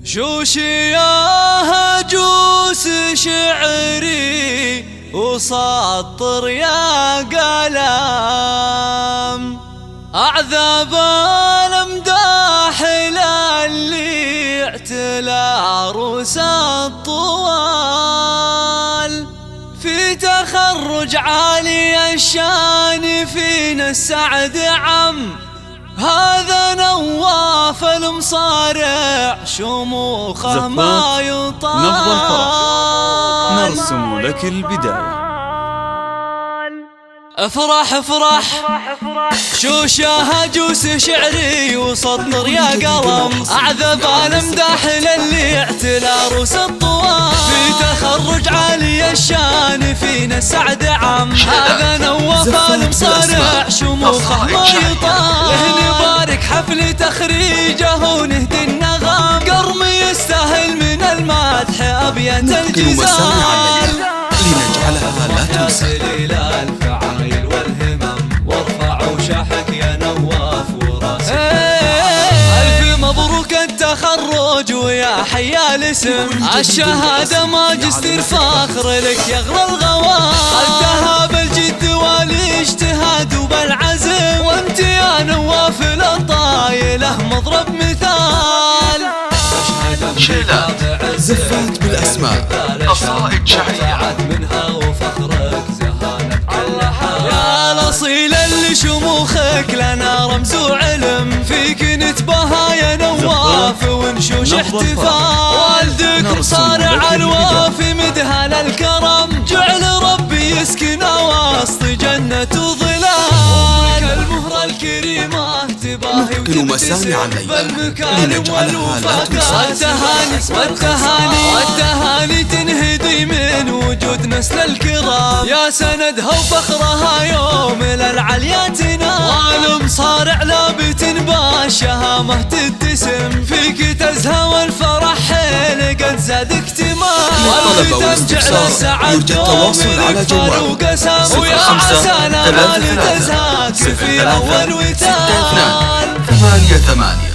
شوشي يا هجوس شعري وسطر يا قلم أعذاب الأمداح للي اعتلى عروس الطوال في تخرج عالي الشان فينا السعد عم هذا نواف المصارع شموخه ما يطال نبض الفرح نرسم لك البداية. افرح افرح شوشة هجوس شعري وسطر يا قلم أعذب الامداح للي اعتلى عروس الطوال في تخرج عالي الشان فينا السعد عم هذا نواف المصارع شموخه ما يطال نبارك حفل تخريجه ونهدي النغم قرم يستاهل من المدح أبيات الجزال لنجعلها لا تنسى الفعايل والهمم وارفعوا شحك يا نواف وراسك ألف مبروك التخرج ويا حيا الاسم الشهادة ماجستير فاخر لك يا اغلى الغوام خذتها بالجد والاجتهاد وبالعزم وانت يا نواف للطايله مضرب مثال شيلات زفات بالأسماء قصائد شعرية منها وفخرك زهانة بكل حال يا الأصيل اللي شموخك لنا رمز وعلم فيك نتباهى يا نواف ونشوش احتفال والدك صارع الوافي مدهل الكرم جعل ربي يسكن وسط جنة وظلال المهرة الكريمة تباهي مسامع الليل لنجعلها لا تنسى والتهاني تنهدي من وجود نسل الكرام يا سندها وفخرها يوم للعلياتنا والمصارع لابت بالشهامة تتسم فيك تزهى والفرح حيل قد زاد اكتمال والختم جعل السعد التواصل على جوال ويا عسى لا تزهى في أول وتال 888